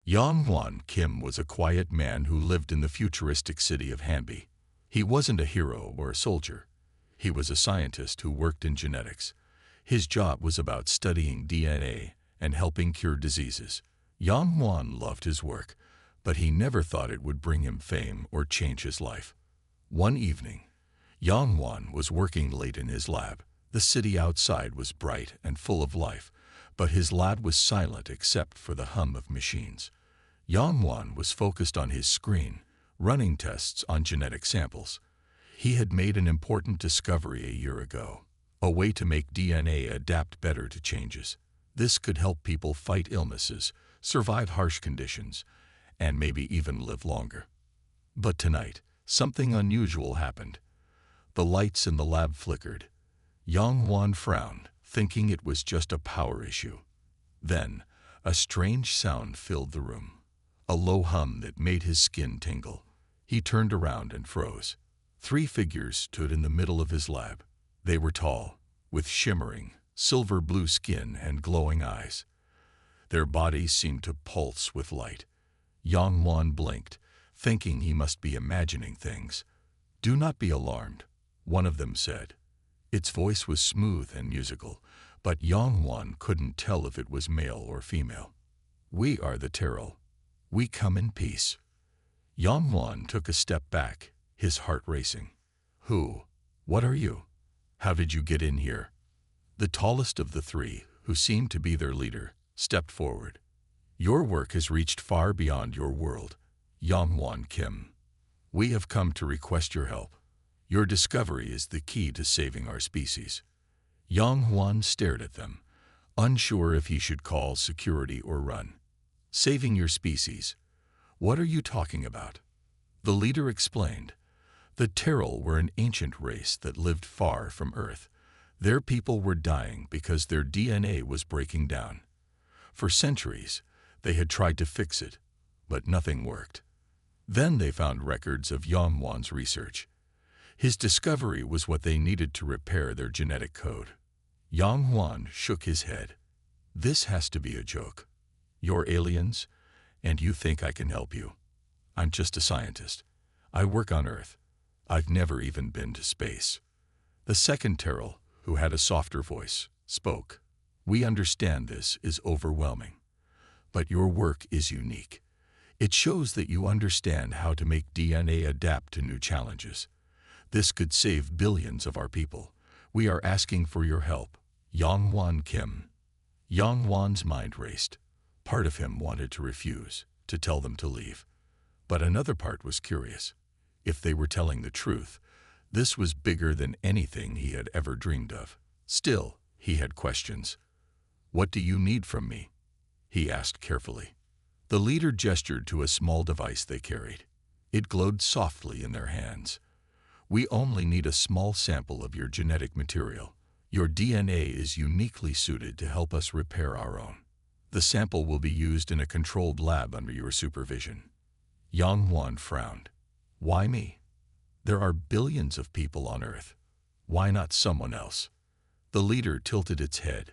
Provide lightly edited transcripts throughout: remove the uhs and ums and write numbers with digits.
Yongwon Kim was a quiet man who lived in the futuristic city of Hanbi. He wasn't a hero or a soldier. He was a scientist who worked in genetics. His job was about studying DNA and helping cure diseases. Yongwon loved his work, but he never thought it would bring him fame or change his life. One evening, Yongwon was working late in his lab. The city outside was bright and full of life, but his lab was silent except for the hum of machines. Yongwon was focused on his screen, running tests on genetic samples. He had made an important discovery a year ago, a way to make DNA adapt better to changes. This could help people fight illnesses, survive harsh conditions, and maybe even live longer. But tonight, something unusual happened. The lights in the lab flickered. Yongwon frowned, thinking it was just a power issue. Then, a strange sound filled the room, a low hum that made his skin tingle. He turned around and froze. 3 figures stood in the middle of his lab. They were tall, with shimmering, silver-blue skin and glowing eyes. Their bodies seemed to pulse with light. Yongwon blinked, thinking he must be imagining things. "Do not be alarmed," one of them said. Its voice was smooth and musical, but Yongwon couldn't tell if it was male or female. "We are the Terrell. We come in peace." Yongwon took a step back, his heart racing. "Who? What are you? How did you get in here?" The tallest of the 3, who seemed to be their leader, stepped forward. "Your work has reached far beyond your world, Yongwon Kim. We have come to request your help. Your discovery is the key to saving our species." Yongwon stared at them, unsure if he should call security or run. "Saving your species? What are you talking about?" The leader explained. The Terrell were an ancient race that lived far from Earth. Their people were dying because their DNA was breaking down. For centuries, they had tried to fix it, but nothing worked. Then they found records of Yongwon's research. His discovery was what they needed to repair their genetic code. Yongwon shook his head. "This has to be a joke. You're aliens, and you think I can help you. I'm just a scientist. I work on Earth. I've never even been to space." The second Terrell, who had a softer voice, spoke. "We understand this is overwhelming, but your work is unique. It shows that you understand how to make DNA adapt to new challenges. This could save billions of our people. We are asking for your help, Yongwon Kim." Yongwon's mind raced. Part of him wanted to refuse, to tell them to leave. But another part was curious. If they were telling the truth, this was bigger than anything he had ever dreamed of. Still, he had questions. "What do you need from me?" he asked carefully. The leader gestured to a small device they carried. It glowed softly in their hands. "We only need a small sample of your genetic material. Your DNA is uniquely suited to help us repair our own. The sample will be used in a controlled lab under your supervision." Yongwon frowned. "Why me? There are billions of people on Earth. Why not someone else?" The leader tilted its head.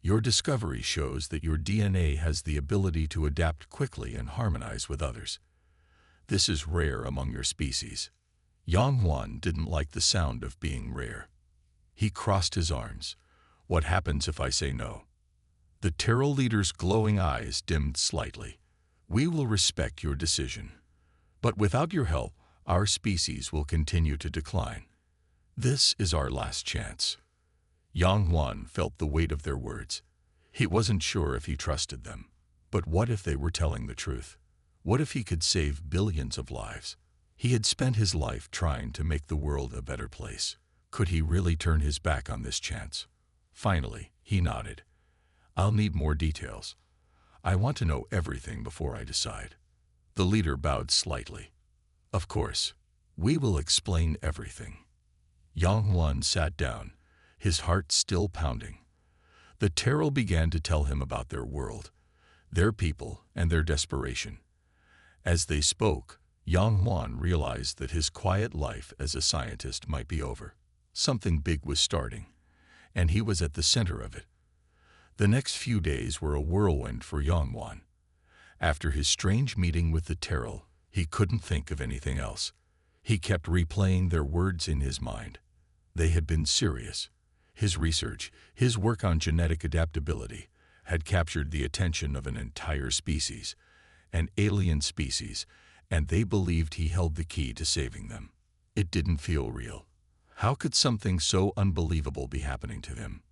"Your discovery shows that your DNA has the ability to adapt quickly and harmonize with others. This is rare among your species." Yongwon didn't like the sound of being rare. He crossed his arms. "What happens if I say no?" The Terrell leader's glowing eyes dimmed slightly. "We will respect your decision. But without your help, our species will continue to decline. This is our last chance." Yongwon felt the weight of their words. He wasn't sure if he trusted them. But what if they were telling the truth? What if he could save billions of lives? He had spent his life trying to make the world a better place. Could he really turn his back on this chance? Finally, he nodded. "I'll need more details. I want to know everything before I decide." The leader bowed slightly. "Of course, we will explain everything." Yongwon sat down, his heart still pounding. The Terrell began to tell him about their world, their people, and their desperation. As they spoke, Yongwon realized that his quiet life as a scientist might be over. Something big was starting, and he was at the center of it. The next few days were a whirlwind for Yongwon. After his strange meeting with the Terrell, he couldn't think of anything else. He kept replaying their words in his mind. They had been serious. His research, his work on genetic adaptability, had captured the attention of an entire species, an alien species, and they believed he held the key to saving them. It didn't feel real. How could something so unbelievable be happening to him?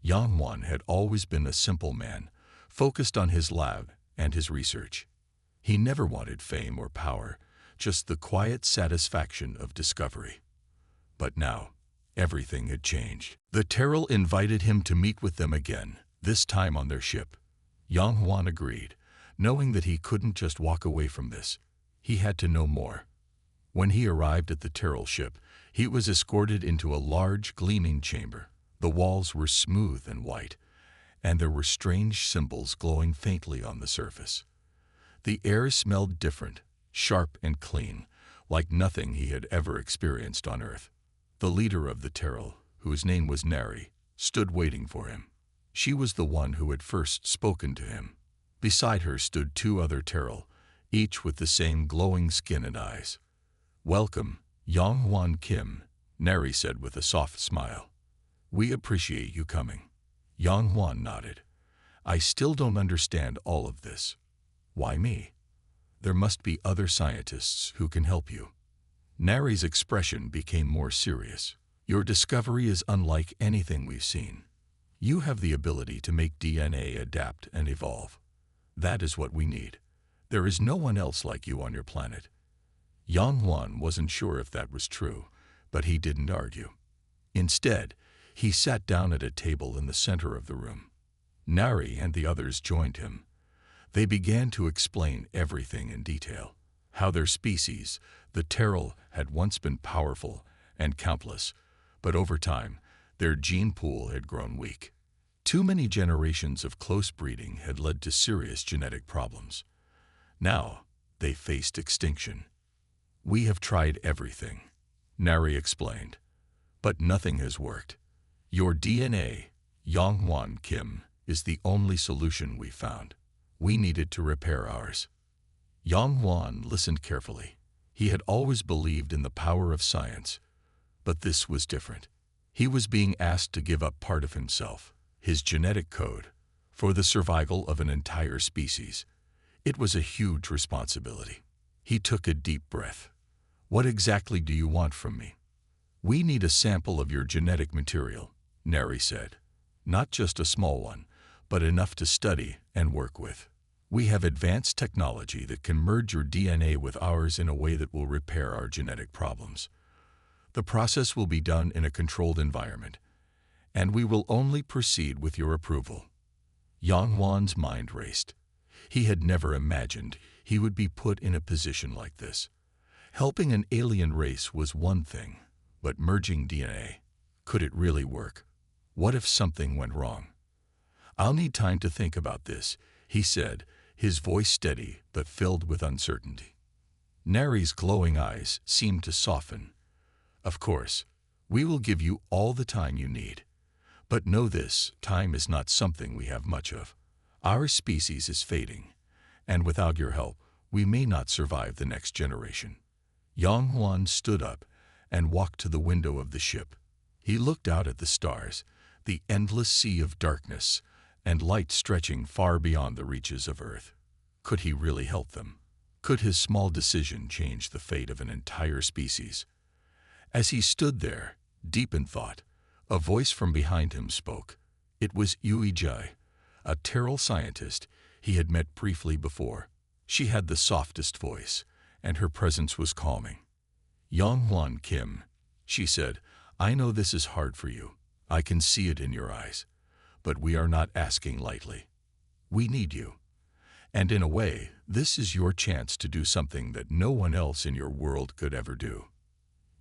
Yang Wan had always been a simple man, focused on his lab and his research. He never wanted fame or power, just the quiet satisfaction of discovery. But now, everything had changed. The Terrell invited him to meet with them again, this time on their ship. Yang Wan agreed, knowing that he couldn't just walk away from this. He had to know more. When he arrived at the Terrell ship, he was escorted into a large, gleaming chamber. The walls were smooth and white, and there were strange symbols glowing faintly on the surface. The air smelled different, sharp and clean, like nothing he had ever experienced on Earth. The leader of the Terrell, whose name was Nari, stood waiting for him. She was the one who had first spoken to him. Beside her stood 2 other Terrell, each with the same glowing skin and eyes. "Welcome, Yang Wan Kim," Nari said with a soft smile. "We appreciate you coming." Yang Wan nodded. "I still don't understand all of this." "Why me? There must be other scientists who can help you." Nari's expression became more serious. "Your discovery is unlike anything we've seen. You have the ability to make DNA adapt and evolve. That is what we need. There is no one else like you on your planet." Yang Wan wasn't sure if that was true, but he didn't argue. Instead, he sat down at a table in the center of the room. Nari and the others joined him. They began to explain everything in detail. How their species, the Terrell, had once been powerful and countless, but over time, their gene pool had grown weak. Too many generations of close breeding had led to serious genetic problems. Now, they faced extinction. "We have tried everything," Nari explained, "but nothing has worked. Your DNA, Yang Wan Kim, is the only solution we found. We needed to repair ours." Yang Wan listened carefully. He had always believed in the power of science, but this was different. He was being asked to give up part of himself, his genetic code, for the survival of an entire species. It was a huge responsibility. He took a deep breath. "What exactly do you want from me?" "We need a sample of your genetic material," Nari said. "Not just a small one, but enough to study and work with. We have advanced technology that can merge your DNA with ours in a way that will repair our genetic problems. The process will be done in a controlled environment, and we will only proceed with your approval." Yang Wan's mind raced. He had never imagined he would be put in a position like this. Helping an alien race was one thing, but merging DNA, could it really work? What if something went wrong? "I'll need time to think about this," he said, his voice steady but filled with uncertainty. Nari's glowing eyes seemed to soften. "Of course, we will give you all the time you need. But know this, time is not something we have much of. Our species is fading, and without your help, we may not survive the next generation." Yang Wan stood up and walked to the window of the ship. He looked out at the stars, the endless sea of darkness, and light stretching far beyond the reaches of Earth. Could he really help them? Could his small decision change the fate of an entire species? As he stood there, deep in thought, a voice from behind him spoke. It was Yui Jai, a Terrell scientist he had met briefly before. She had the softest voice, and her presence was calming. "Yang Wan Kim," she said, "I know this is hard for you. I can see it in your eyes. But we are not asking lightly. We need you. And in a way, this is your chance to do something that no one else in your world could ever do."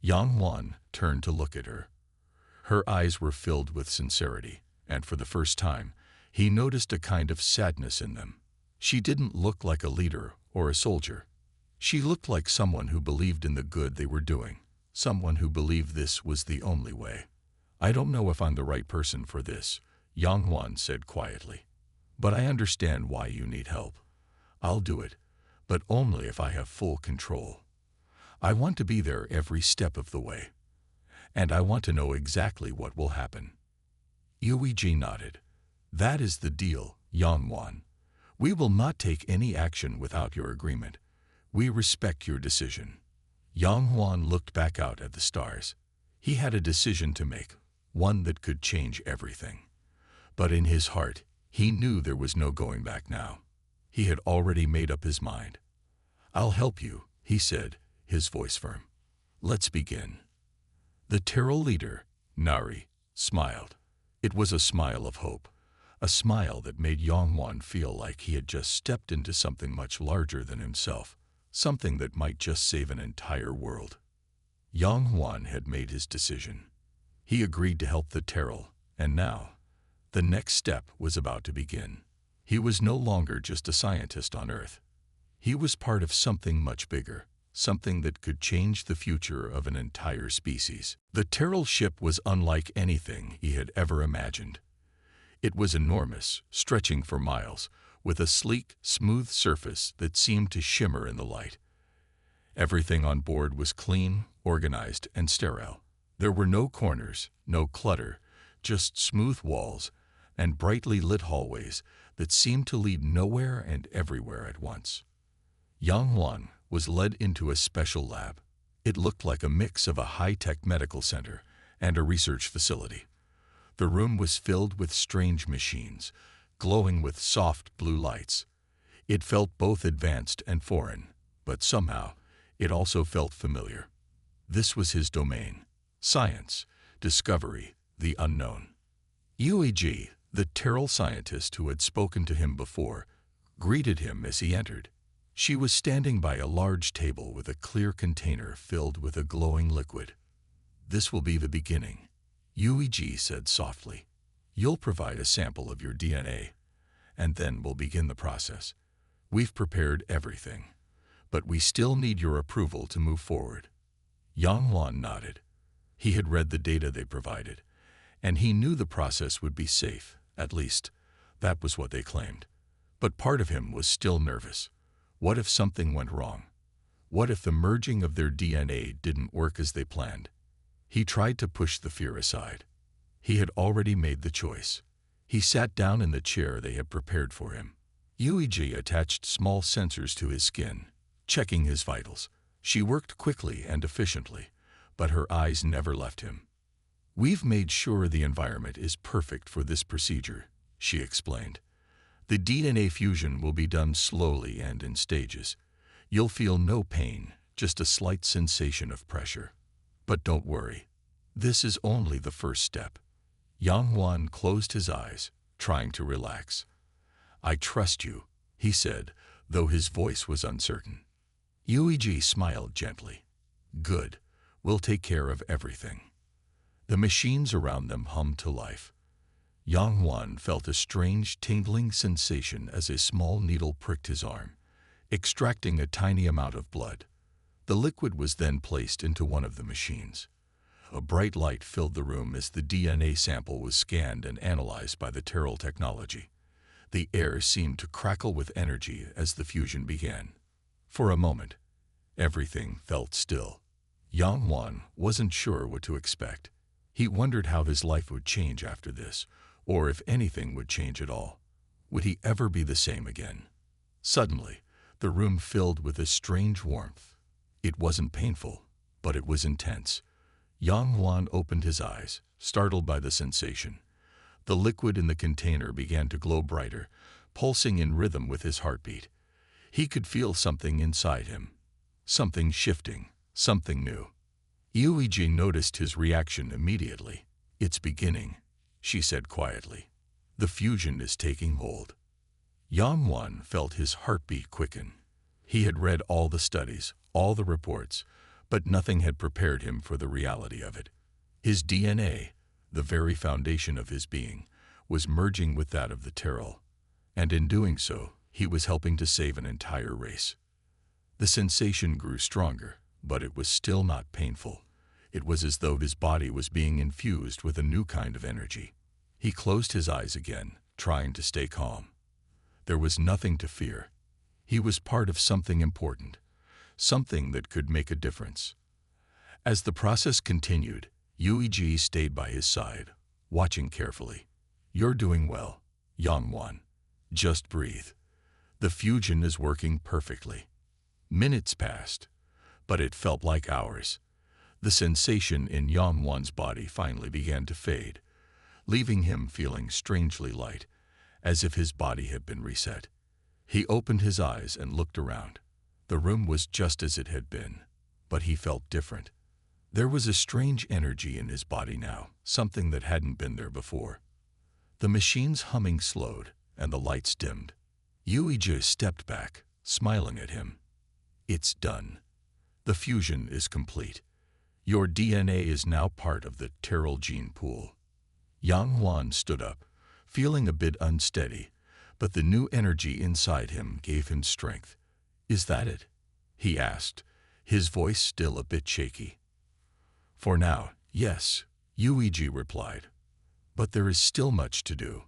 Yang Wan turned to look at her. Her eyes were filled with sincerity, and for the first time, he noticed a kind of sadness in them. She didn't look like a leader or a soldier. She looked like someone who believed in the good they were doing, someone who believed this was the only way. "I don't know if I'm the right person for this," Yang Wan said quietly. "But I understand why you need help. I'll do it, but only if I have full control. I want to be there every step of the way, and I want to know exactly what will happen." Yuiji nodded. "That is the deal, Yangwan. We will not take any action without your agreement. We respect your decision." Yangwan looked back out at the stars. He had a decision to make, one that could change everything. But in his heart, he knew there was no going back now. He had already made up his mind. "I'll help you," he said, his voice firm. "Let's begin." The Terrell leader, Nari, smiled. It was a smile of hope, a smile that made Yangwan feel like he had just stepped into something much larger than himself, something that might just save an entire world. Yangwan had made his decision. He agreed to help the Terrell, and now, the next step was about to begin. He was no longer just a scientist on Earth. He was part of something much bigger, something that could change the future of an entire species. The Terrell ship was unlike anything he had ever imagined. It was enormous, stretching for miles, with a sleek, smooth surface that seemed to shimmer in the light. Everything on board was clean, organized, and sterile. There were no corners, no clutter, just smooth walls and brightly lit hallways that seemed to lead nowhere and everywhere at once. Yangwan was led into a special lab. It looked like a mix of a high-tech medical center and a research facility. The room was filled with strange machines, glowing with soft blue lights. It felt both advanced and foreign, but somehow it also felt familiar. This was his domain: science, discovery, the unknown. Yuiji, the Terrell scientist who had spoken to him before, greeted him as he entered. She was standing by a large table with a clear container filled with a glowing liquid. "This will be the beginning," Yuiji said softly. "You'll provide a sample of your DNA, and then we'll begin the process. We've prepared everything, but we still need your approval to move forward." Yangwan nodded. He had read the data they provided, and he knew the process would be safe, at least, that was what they claimed. But part of him was still nervous. What if something went wrong? What if the merging of their DNA didn't work as they planned? He tried to push the fear aside. He had already made the choice. He sat down in the chair they had prepared for him. Yuiji attached small sensors to his skin, checking his vitals. She worked quickly and efficiently, but her eyes never left him. "We've made sure the environment is perfect for this procedure," she explained. "The DNA fusion will be done slowly and in stages. You'll feel no pain, just a slight sensation of pressure. But don't worry, this is only the first step." Yangwan closed his eyes, trying to relax. "I trust you," he said, though his voice was uncertain. Yuiji smiled gently. "Good, we'll take care of everything." The machines around them hummed to life. Yangwan felt a strange tingling sensation as a small needle pricked his arm, extracting a tiny amount of blood. The liquid was then placed into one of the machines. A bright light filled the room as the DNA sample was scanned and analyzed by the Terrell technology. The air seemed to crackle with energy as the fusion began. For a moment, everything felt still. Yangwan wasn't sure what to expect. He wondered how his life would change after this, or if anything would change at all. Would he ever be the same again? Suddenly, the room filled with a strange warmth. It wasn't painful, but it was intense. Yangwan opened his eyes, startled by the sensation. The liquid in the container began to glow brighter, pulsing in rhythm with his heartbeat. He could feel something inside him. Something shifting, something new. Yuiji noticed his reaction immediately. "It's beginning," she said quietly. "The fusion is taking hold." Yangwan felt his heartbeat quicken. He had read all the studies, all the reports, but nothing had prepared him for the reality of it. His DNA, the very foundation of his being, was merging with that of the Terrell, and in doing so, he was helping to save an entire race. The sensation grew stronger, but it was still not painful. It was as though his body was being infused with a new kind of energy. He closed his eyes again, trying to stay calm. There was nothing to fear. He was part of something important, something that could make a difference. As the process continued, UEG stayed by his side, watching carefully. "You're doing well, Yangwan. Just breathe. The fusion is working perfectly." Minutes passed, but it felt like hours. The sensation in Yangwan's body finally began to fade, leaving him feeling strangely light, as if his body had been reset. He opened his eyes and looked around. The room was just as it had been, but he felt different. There was a strange energy in his body now, something that hadn't been there before. The machine's humming slowed, and the lights dimmed. Yuiji stepped back, smiling at him. "It's done. The fusion is complete. Your DNA is now part of the Terral gene pool." Yang Huan stood up, feeling a bit unsteady, but the new energy inside him gave him strength. "Is that it?" he asked, his voice still a bit shaky. "For now, yes," Yuiji replied. "But there is still much to do.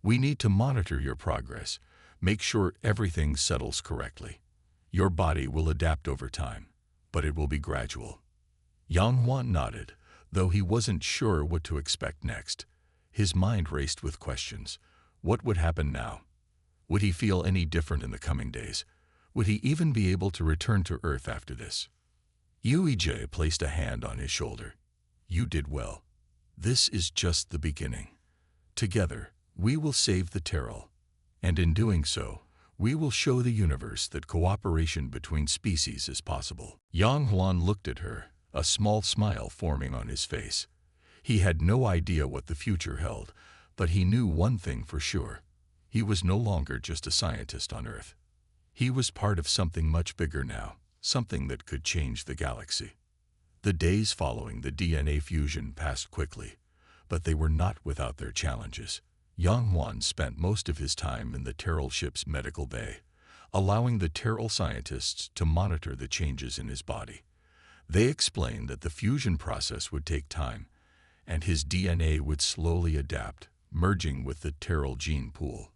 We need to monitor your progress, make sure everything settles correctly. Your body will adapt over time, but it will be gradual." Yang Huan nodded, though he wasn't sure what to expect next. His mind raced with questions. What would happen now? Would he feel any different in the coming days? Would he even be able to return to Earth after this? Yuiji placed a hand on his shoulder. "You did well. This is just the beginning. Together, we will save the Terral. And in doing so, we will show the universe that cooperation between species is possible." Yang Huan looked at her, a small smile forming on his face. He had no idea what the future held, but he knew one thing for sure. He was no longer just a scientist on Earth. He was part of something much bigger now, something that could change the galaxy. The days following the DNA fusion passed quickly, but they were not without their challenges. Yang Huan spent most of his time in the Terral ship's medical bay, allowing the Terral scientists to monitor the changes in his body. They explained that the fusion process would take time, and his DNA would slowly adapt, merging with the Terral gene pool.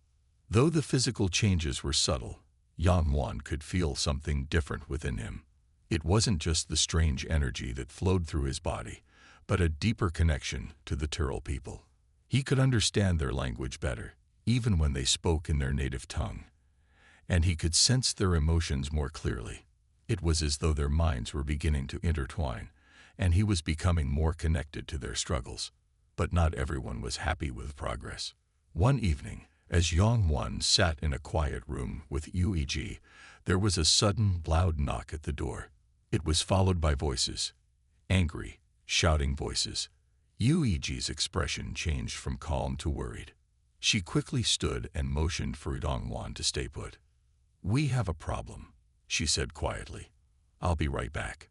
Though the physical changes were subtle, Yang Huan could feel something different within him. It wasn't just the strange energy that flowed through his body, but a deeper connection to the Terral people. He could understand their language better, even when they spoke in their native tongue. And he could sense their emotions more clearly. It was as though their minds were beginning to intertwine, and he was becoming more connected to their struggles. But not everyone was happy with progress. One evening, as Yang Huan sat in a quiet room with Yuiji, there was a sudden, loud knock at the door. It was followed by voices. Angry, shouting voices. Yuiji's expression changed from calm to worried. She quickly stood and motioned for Yang Huan to stay put. "We have a problem," she said quietly. "I'll be right back."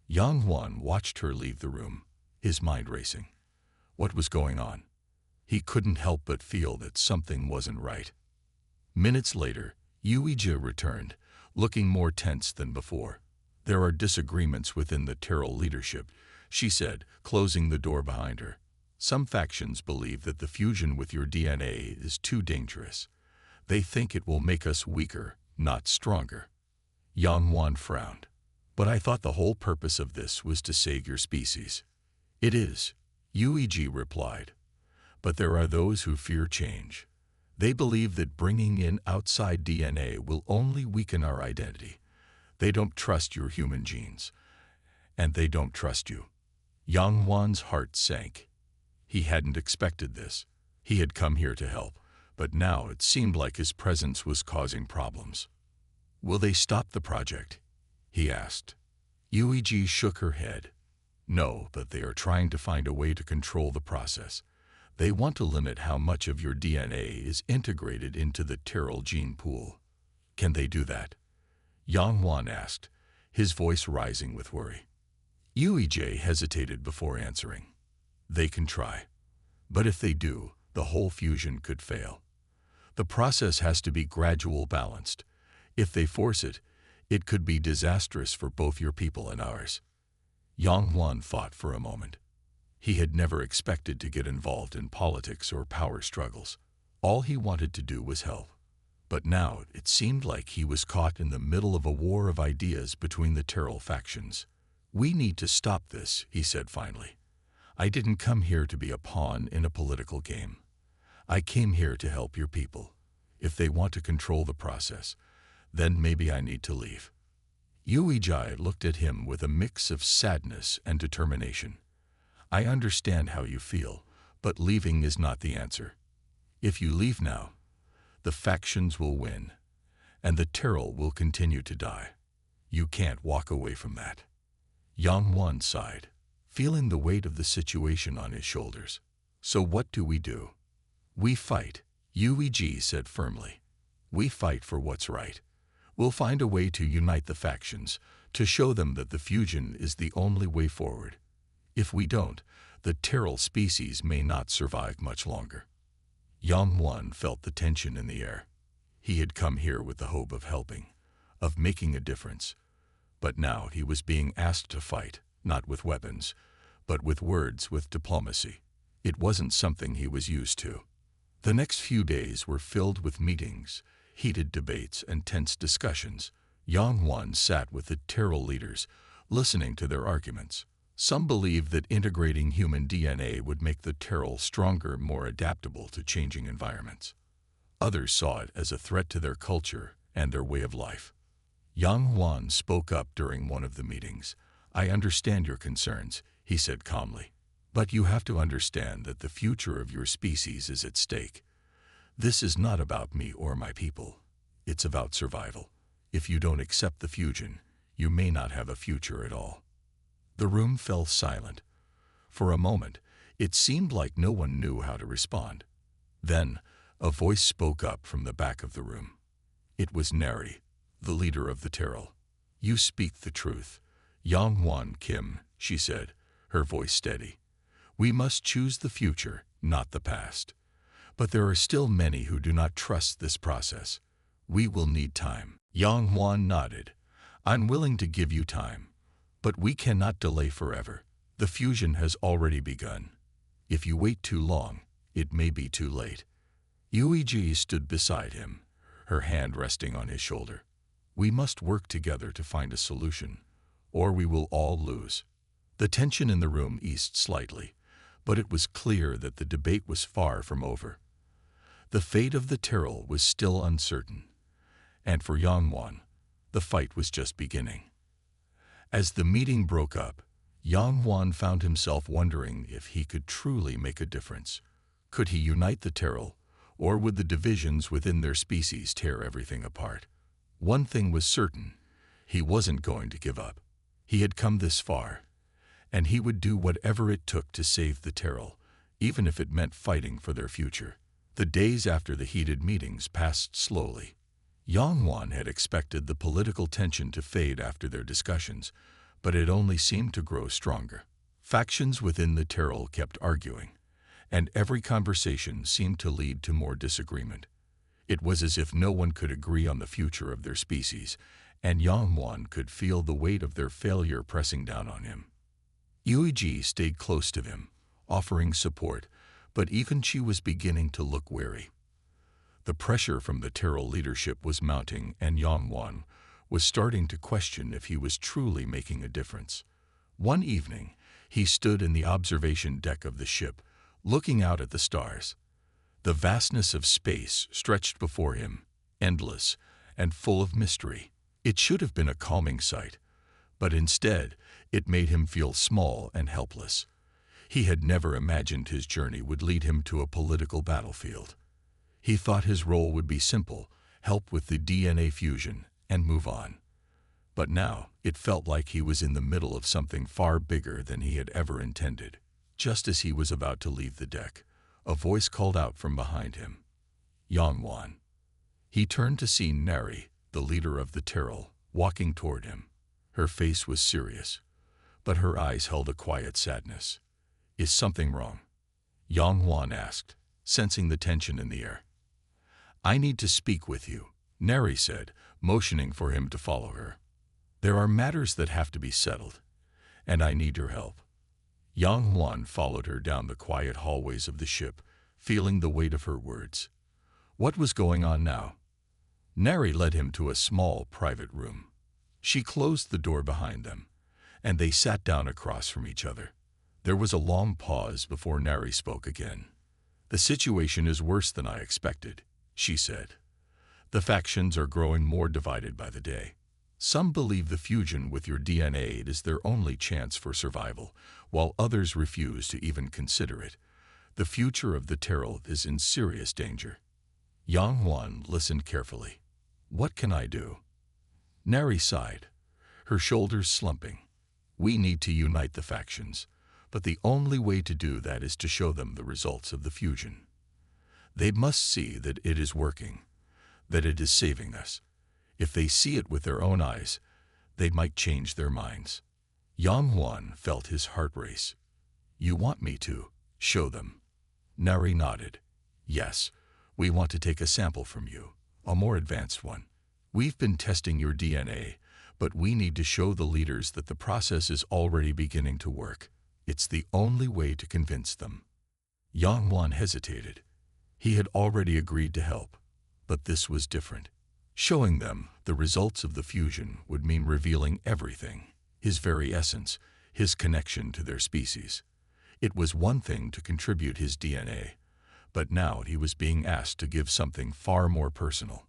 Yang Huan watched her leave the room, his mind racing. What was going on? He couldn't help but feel that something wasn't right. Minutes later, Yuiji returned, looking more tense than before. "There are disagreements within the Terral leadership," she said, closing the door behind her. "Some factions believe that the fusion with your DNA is too dangerous. They think it will make us weaker, not stronger." Yang Huan frowned. "But I thought the whole purpose of this was to save your species." "It is," Yuiji replied. "But there are those who fear change. They believe that bringing in outside DNA will only weaken our identity. They don't trust your human genes. And they don't trust you." Yang Huan's heart sank. He hadn't expected this. He had come here to help, but now it seemed like his presence was causing problems. "Will they stop the project?" he asked. Yuiji shook her head. "No, but they are trying to find a way to control the process. They want to limit how much of your DNA is integrated into the Terral gene pool." "Can they do that?" Yang Huan asked, his voice rising with worry. Yuiji hesitated before answering. "They can try. But if they do, the whole fusion could fail. The process has to be gradual, balanced. If they force it, it could be disastrous for both your people and ours." Yang Huan thought for a moment. He had never expected to get involved in politics or power struggles. All he wanted to do was help. But now it seemed like he was caught in the middle of a war of ideas between the Terrell factions. "We need to stop this," he said finally. "I didn't come here to be a pawn in a political game. I came here to help your people. If they want to control the process, then maybe I need to leave." Yuijai looked at him with a mix of sadness and determination. "I understand how you feel, but leaving is not the answer. If you leave now, the factions will win, and the Terrell will continue to die. You can't walk away from that." Yang Wan sighed, feeling the weight of the situation on his shoulders. "So what do we do?" "We fight," Yuiji said firmly. "We fight for what's right. We'll find a way to unite the factions, to show them that the fusion is the only way forward. If we don't, the Terrell species may not survive much longer." Yang Wan felt the tension in the air. He had come here with the hope of helping, of making a difference. But now he was being asked to fight, not with weapons, but with words, with diplomacy. It wasn't something he was used to. The next few days were filled with meetings, heated debates, and tense discussions. Yang Wan sat with the Terrell leaders, listening to their arguments. Some believed that integrating human DNA would make the Terrell stronger, more adaptable to changing environments. Others saw it as a threat to their culture and their way of life. Yang Wan spoke up during one of the meetings. "I understand your concerns," he said calmly. "But you have to understand that the future of your species is at stake. This is not about me or my people. It's about survival. If you don't accept the fusion, you may not have a future at all." The room fell silent. For a moment, it seemed like no one knew how to respond. Then, a voice spoke up from the back of the room. It was Neri, the leader of the Terrell. "You speak the truth, Yang Wan Kim," she said, her voice steady. "We must choose the future, not the past. But there are still many who do not trust this process. We will need time." Yang Wan nodded. "I'm willing to give you time. But we cannot delay forever. The fusion has already begun. If you wait too long, it may be too late." Yuiji stood beside him, her hand resting on his shoulder. "We must work together to find a solution, or we will all lose." The tension in the room eased slightly, but it was clear that the debate was far from over. The fate of the Terrell was still uncertain, and for Yang Wan, the fight was just beginning. As the meeting broke up, Yang Wan found himself wondering if he could truly make a difference. Could he unite the Terrell, or would the divisions within their species tear everything apart? One thing was certain: he wasn't going to give up. He had come this far, and he would do whatever it took to save the Terrell, even if it meant fighting for their future. The days after the heated meetings passed slowly. Yang Wan had expected the political tension to fade after their discussions, but it only seemed to grow stronger. Factions within the Terrell kept arguing, and every conversation seemed to lead to more disagreement. It was as if no one could agree on the future of their species, and Yang Wan could feel the weight of their failure pressing down on him. Yuiji stayed close to him, offering support, but even she was beginning to look wary. The pressure from the Terrell leadership was mounting, and Yang Wan was starting to question if he was truly making a difference. One evening, he stood in the observation deck of the ship, looking out at the stars. The vastness of space stretched before him, endless and full of mystery. It should have been a calming sight, but instead it made him feel small and helpless. He had never imagined his journey would lead him to a political battlefield. He thought his role would be simple: help with the DNA fusion and move on. But now it felt like he was in the middle of something far bigger than he had ever intended. Just as he was about to leave the deck, a voice called out from behind him, "Yang Wan." He turned to see Neri, the leader of the Terrell, walking toward him. Her face was serious, but her eyes held a quiet sadness. "Is something wrong?" Yang Wan asked, sensing the tension in the air. "I need to speak with you," Neri said, motioning for him to follow her. "There are matters that have to be settled, and I need your help." Yang Wan followed her down the quiet hallways of the ship, feeling the weight of her words. What was going on now? Neri led him to a small private room. She closed the door behind them, and they sat down across from each other. There was a long pause before Neri spoke again. "The situation is worse than I expected," she said. "The factions are growing more divided by the day. Some believe the fusion with your DNA is their only chance for survival, while others refuse to even consider it. The future of the Terrell is in serious danger." Yang Huan listened carefully. "What can I do?" Neri sighed, her shoulders slumping. "We need to unite the factions, but the only way to do that is to show them the results of the fusion. They must see that it is working, that it is saving us. If they see it with their own eyes, they might change their minds." Yang Huan felt his heart race. "You want me to show them?" Neri nodded. "Yes, we want to take a sample from you, a more advanced one. We've been testing your DNA, but we need to show the leaders that the process is already beginning to work. It's the only way to convince them." Yang Huan hesitated. He had already agreed to help, but this was different. Showing them the results of the fusion would mean revealing everything, his very essence, his connection to their species. It was one thing to contribute his DNA, but now he was being asked to give something far more personal.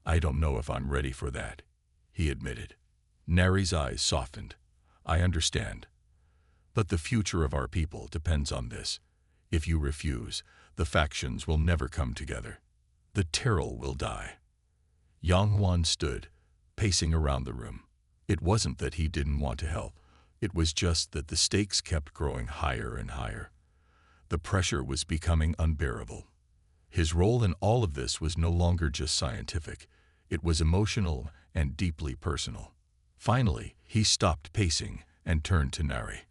"I don't know if I'm ready for that," he admitted. Neri's eyes softened. "I understand. But the future of our people depends on this. If you refuse, the factions will never come together. The Terrell will die." Yang Huan stood, pacing around the room. It wasn't that he didn't want to help. It was just that the stakes kept growing higher and higher. The pressure was becoming unbearable. His role in all of this was no longer just scientific. It was emotional and deeply personal. Finally, he stopped pacing and turned to Neri.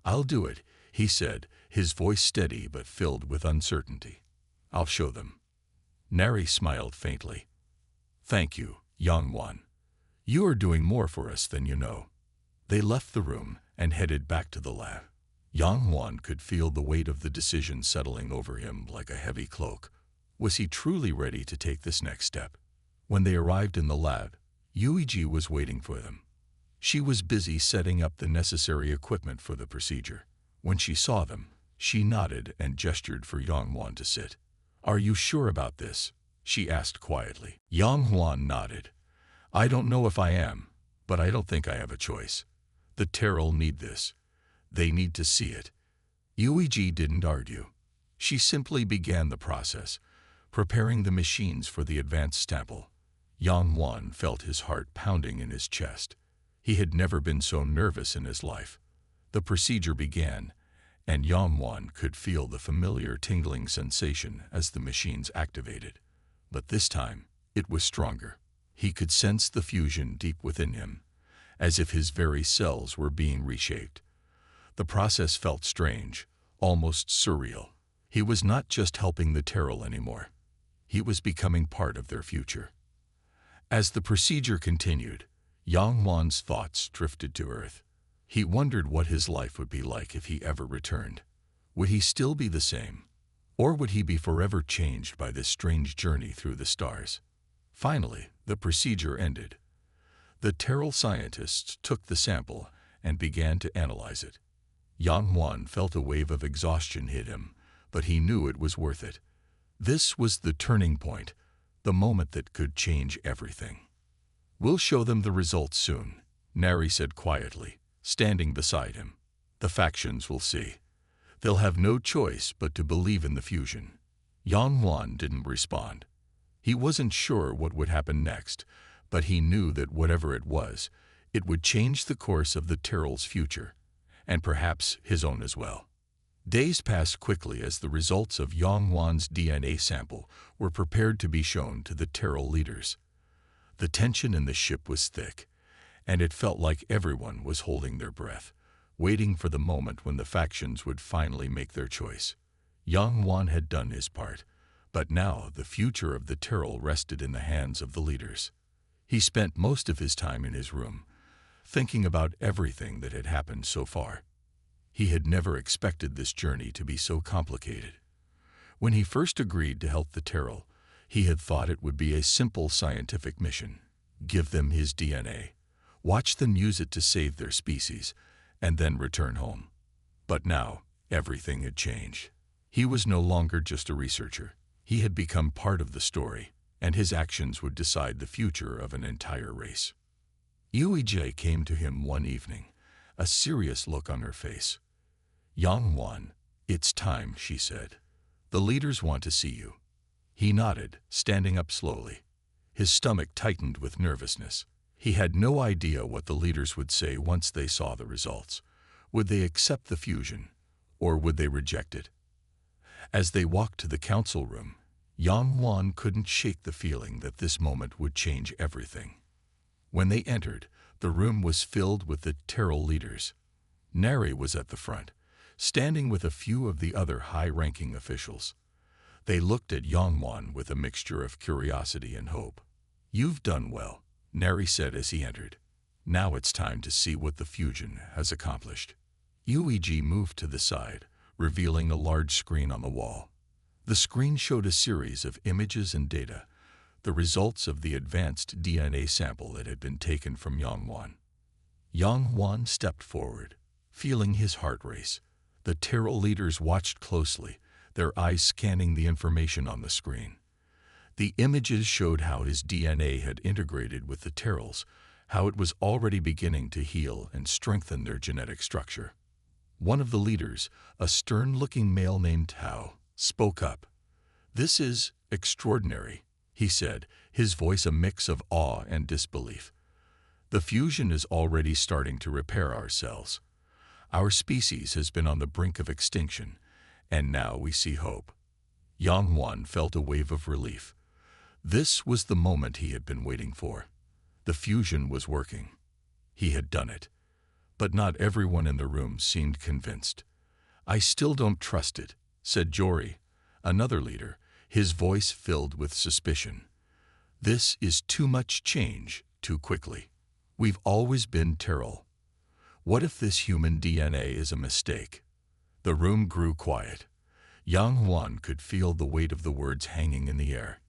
"I'll do it," he said, his voice steady but filled with uncertainty. "I'll show them." Neri smiled faintly. "Thank you, Yang Huan. You are doing more for us than you know." They left the room and headed back to the lab. Yang Huan could feel the weight of the decision settling over him like a heavy cloak. Was he truly ready to take this next step? When they arrived in the lab, Yuiji was waiting for them. She was busy setting up the necessary equipment for the procedure. When she saw them, she nodded and gestured for Yang Huan to sit. "Are you sure about this?" she asked quietly. Yang Huan nodded. "I don't know if I am, but I don't think I have a choice. The Terrell need this. They need to see it." Yuiji didn't argue. She simply began the process, preparing the machines for the advanced sample. Yang Huan felt his heart pounding in his chest. He had never been so nervous in his life. The procedure began, and Yang Huan could feel the familiar tingling sensation as the machines activated. But this time, it was stronger. He could sense the fusion deep within him, as if his very cells were being reshaped. The process felt strange, almost surreal. He was not just helping the Terrell anymore. He was becoming part of their future. As the procedure continued, Yang Huan's thoughts drifted to Earth. He wondered what his life would be like if he ever returned. Would he still be the same? Or would he be forever changed by this strange journey through the stars? Finally, the procedure ended. The Terrell scientists took the sample and began to analyze it. Yang Huan felt a wave of exhaustion hit him, but he knew it was worth it. This was the turning point, the moment that could change everything. "We'll show them the results soon," Neri said quietly, standing beside him. "The factions will see. They'll have no choice but to believe in the fusion." Yang Huan didn't respond. He wasn't sure what would happen next, but he knew that whatever it was, it would change the course of the Terrell's future, and perhaps his own as well. Days passed quickly as the results of Yang Huan's DNA sample were prepared to be shown to the Terrell leaders. The tension in the ship was thick, and it felt like everyone was holding their breath, waiting for the moment when the factions would finally make their choice. Yang Huan had done his part, but now the future of the Terrell rested in the hands of the leaders. He spent most of his time in his room, thinking about everything that had happened so far. He had never expected this journey to be so complicated. When he first agreed to help the Terrell, He had thought it would be a simple scientific mission. Give them his DNA, watch them use it to save their species, and then return home. But now, everything had changed. He was no longer just a researcher. He had become part of the story, and his actions would decide the future of an entire race. Yuijie came to him one evening, a serious look on her face. "Yang Wan, it's time," she said. "The leaders want to see you." He nodded, standing up slowly. His stomach tightened with nervousness. He had no idea what the leaders would say once they saw the results. Would they accept the fusion, or would they reject it? As they walked to the council room, Yang Wan couldn't shake the feeling that this moment would change everything. When they entered, the room was filled with the Terrell leaders. Neri was at the front, standing with a few of the other high-ranking officials. They looked at Yang Wan with a mixture of curiosity and hope. "You've done well," Neri said as he entered. "Now it's time to see what the fusion has accomplished." Yuiji moved to the side, revealing a large screen on the wall. The screen showed a series of images and data, the results of the advanced DNA sample that had been taken from Yang Wan. Yang Wan stepped forward, feeling his heart race. The Terrell leaders watched closely, their eyes scanning the information on the screen. The images showed how his DNA had integrated with the Terrell's, how it was already beginning to heal and strengthen their genetic structure. One of the leaders, a stern-looking male named Tao, spoke up. "This is extraordinary," he said, his voice a mix of awe and disbelief. "The fusion is already starting to repair our cells. Our species has been on the brink of extinction, and now we see hope." Yang Wan felt a wave of relief. This was the moment he had been waiting for. The fusion was working. He had done it. But not everyone in the room seemed convinced. "I still don't trust it," said Jory, another leader, his voice filled with suspicion. "This is too much change, too quickly. We've always been Terrell. What if this human DNA is a mistake?" The room grew quiet. Yang Wan could feel the weight of the words hanging in the air.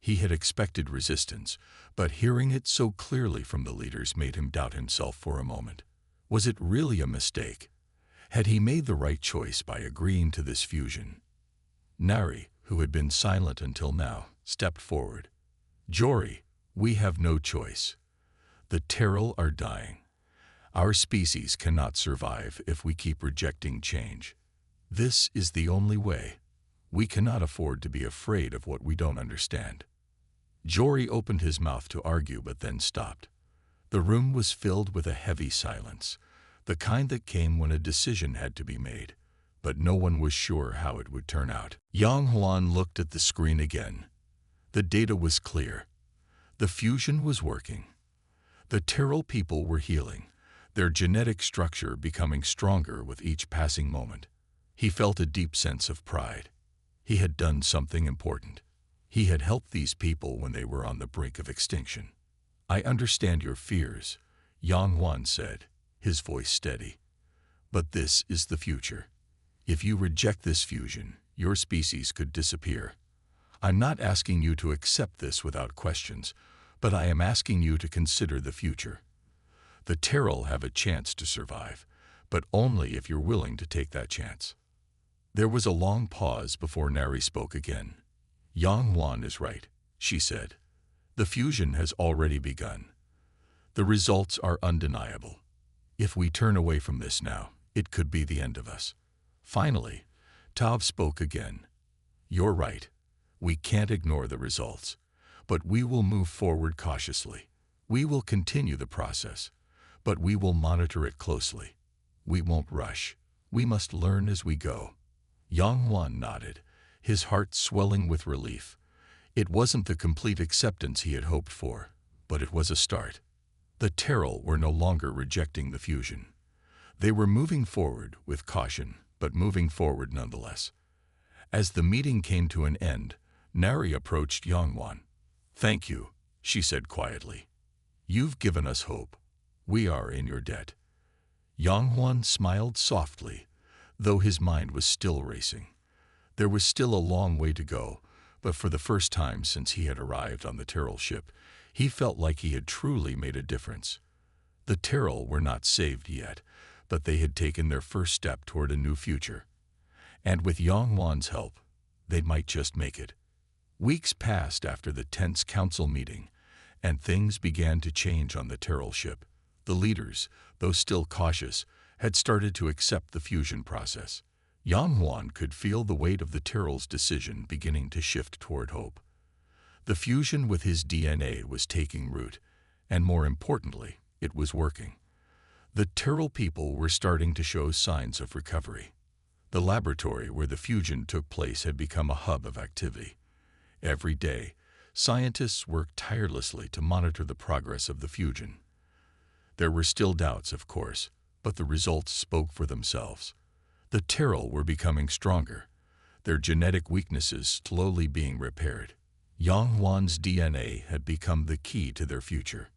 He had expected resistance, but hearing it so clearly from the leaders made him doubt himself for a moment. Was it really a mistake? Had he made the right choice by agreeing to this fusion? Nari, who had been silent until now, stepped forward. "Jory, we have no choice. The Terrell are dying. Our species cannot survive if we keep rejecting change. This is the only way. We cannot afford to be afraid of what we don't understand." Jory opened his mouth to argue but then stopped. The room was filled with a heavy silence, the kind that came when a decision had to be made, but no one was sure how it would turn out. Yang Huan looked at the screen again. The data was clear. The fusion was working. The Terrell people were healing, their genetic structure becoming stronger with each passing moment. He felt a deep sense of pride. He had done something important. He had helped these people when they were on the brink of extinction. "I understand your fears," Yang Wan said, his voice steady. "But this is the future. If you reject this fusion, your species could disappear. I'm not asking you to accept this without questions, but I am asking you to consider the future. The Terrell have a chance to survive, but only if you're willing to take that chance." There was a long pause before Nari spoke again. "Yang Wan is right," she said. "The fusion has already begun. The results are undeniable. If we turn away from this now, it could be the end of us." Finally, Tav spoke again. "You're right. We can't ignore the results, but we will move forward cautiously. We will continue the process, but we will monitor it closely. We won't rush. We must learn as we go." Yang Wan nodded, his heart swelling with relief. It wasn't the complete acceptance he had hoped for, but it was a start. The Terrell were no longer rejecting the fusion. They were moving forward with caution, but moving forward nonetheless. As the meeting came to an end, Nari approached Yang Wan. "Thank you," she said quietly. "You've given us hope. We are in your debt." Yang Wan smiled softly, though his mind was still racing. There was still a long way to go, But for the first time since he had arrived on the Terrell ship, he felt like he had truly made a difference. The Terrell were not saved yet, but they had taken their first step toward a new future. And with Yang Wan's help, they might just make it. Weeks passed after the tense council meeting, and things began to change on the Terrell ship. The leaders, though still cautious, had started to accept the fusion process. Yang Wan could feel the weight of the Terrell's decision beginning to shift toward hope. The fusion with his DNA was taking root, and more importantly, it was working. The Terrell people were starting to show signs of recovery. The laboratory where the fusion took place had become a hub of activity. Every day, scientists worked tirelessly to monitor the progress of the fusion. There were still doubts, of course, but the results spoke for themselves. The Terrell were becoming stronger, their genetic weaknesses slowly being repaired. Yang Wan's DNA had become the key to their future.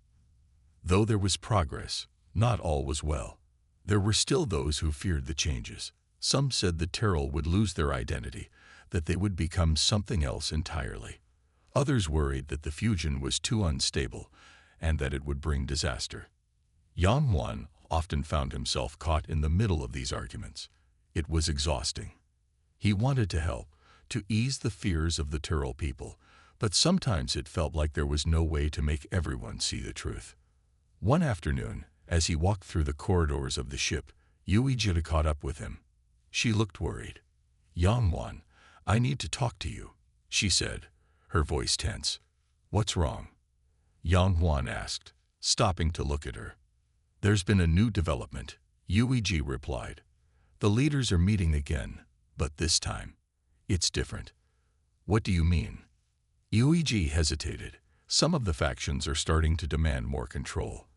Though there was progress, not all was well. There were still those who feared the changes. Some said the Terrell would lose their identity, that they would become something else entirely. Others worried that the fusion was too unstable and that it would bring disaster. Yang Wan often found himself caught in the middle of these arguments. It was exhausting. He wanted to help, to ease the fears of the Terrell people, but sometimes it felt like there was no way to make everyone see the truth. One afternoon, as he walked through the corridors of the ship, Yui Jita caught up with him. She looked worried. "Yang Wan, I need to talk to you," she said, her voice tense. "What's wrong?" Yang Wan asked, stopping to look at her. "There's been a new development," Yui replied. "The leaders are meeting again, but this time, it's different." "What do you mean?" Yui hesitated. "Some of the factions are starting to demand more control.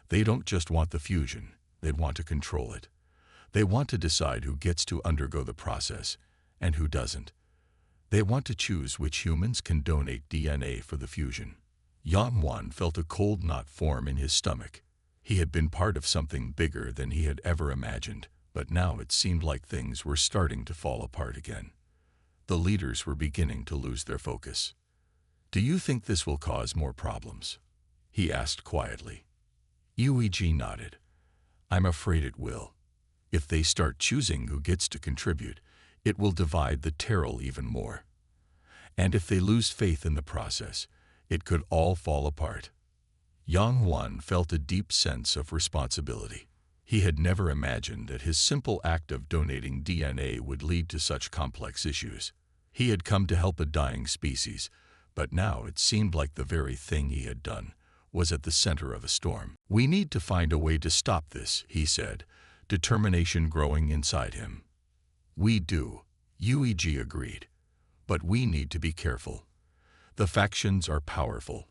They don't just want the fusion, they want to control it. They want to decide who gets to undergo the process and who doesn't. They want to choose which humans can donate DNA for the fusion." Yang Wan felt a cold knot form in his stomach. He had been part of something bigger than he had ever imagined, but now it seemed like things were starting to fall apart again. The leaders were beginning to lose their focus. "Do you think this will cause more problems?" he asked quietly. Yui nodded. "I'm afraid it will. If they start choosing who gets to contribute, it will divide the Terrell even more. And if they lose faith in the process, it could all fall apart." Yang Wan felt a deep sense of responsibility. He had never imagined that his simple act of donating DNA would lead to such complex issues. He had come to help a dying species, but now it seemed like the very thing he had done was at the center of a storm. "We need to find a way to stop this," he said, determination growing inside him. "We do," Yui agreed. "But we need to be careful. The factions are powerful,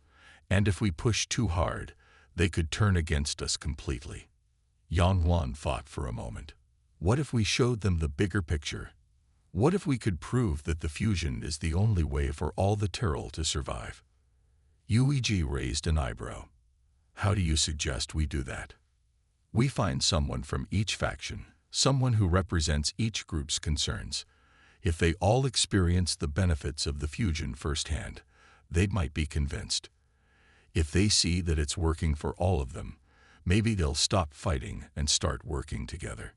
and if we push too hard, they could turn against us completely." Yang Wan thought for a moment. What if we showed them the bigger picture? What if we could prove that the fusion is the only way for all the Terrell to survive? Yui raised an eyebrow. "How do you suggest we do that?" "We find someone from each faction, someone who represents each group's concerns. If they all experience the benefits of the fusion firsthand, they might be convinced. If they see that it's working for all of them, maybe they'll stop fighting and start working together."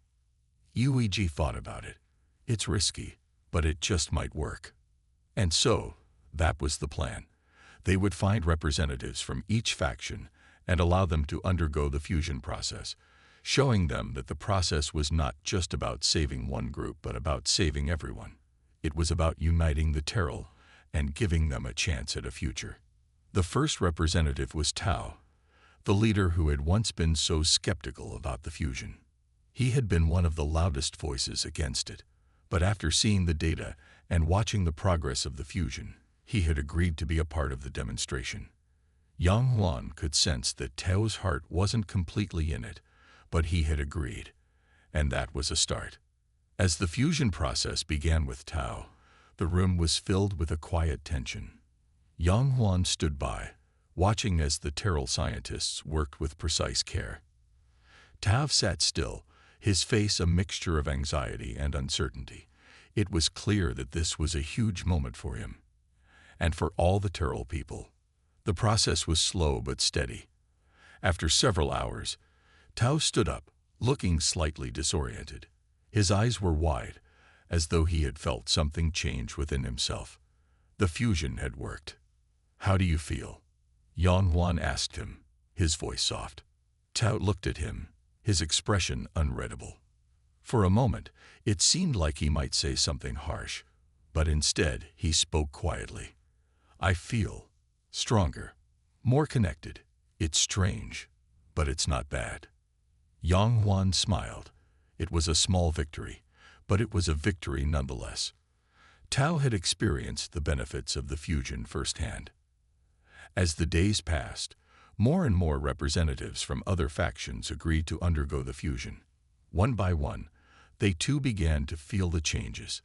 Yui thought about it. It's risky, but it just might work. And so, that was the plan. They would find representatives from each faction and allow them to undergo the fusion process, showing them that the process was not just about saving one group but about saving everyone. It was about uniting the Terrell and giving them a chance at a future. The first representative was Tao, the leader who had once been so skeptical about the fusion. He had been one of the loudest voices against it, but after seeing the data and watching the progress of the fusion, he had agreed to be a part of the demonstration. Yang Wan could sense that Tao's heart wasn't completely in it, but he had agreed, and that was a start. As the fusion process began with Tao, the room was filled with a quiet tension. Yang Wan stood by, watching as the Terrell scientists worked with precise care. Tao sat still, his face a mixture of anxiety and uncertainty. It was clear that this was a huge moment for him. and for all the Terrell people. The process was slow but steady. After several hours, Tao stood up, looking slightly disoriented. His eyes were wide, as though he had felt something change within himself. The fusion had worked. "How do you feel?" Yang Huan asked him, his voice soft. Tao looked at him, his expression unreadable. For a moment, it seemed like he might say something harsh, but instead he spoke quietly. "I feel stronger, more connected. It's strange, but it's not bad." Yang Huan smiled. It was a small victory, but it was a victory nonetheless. Tao had experienced the benefits of the fusion firsthand. As the days passed, more and more representatives from other factions agreed to undergo the fusion. One by one, they too began to feel the changes.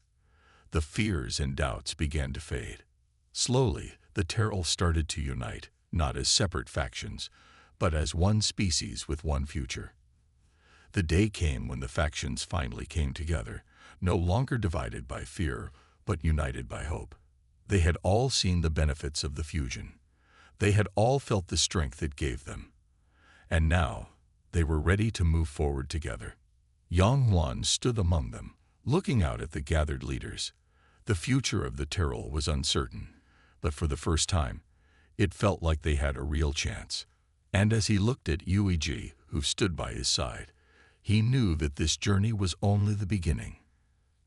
The fears and doubts began to fade. Slowly, the Terrell started to unite, not as separate factions, but as one species with one future. The day came when the factions finally came together, no longer divided by fear, but united by hope. They had all seen the benefits of the fusion. They had all felt the strength it gave them. And now, they were ready to move forward together. Yang Huan stood among them, looking out at the gathered leaders. The future of the Terrell was uncertain, but for the first time, it felt like they had a real chance. And as he looked at Yuiji, who stood by his side, he knew that this journey was only the beginning.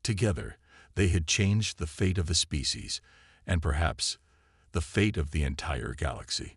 Together, they had changed the fate of a species, and perhaps the fate of the entire galaxy.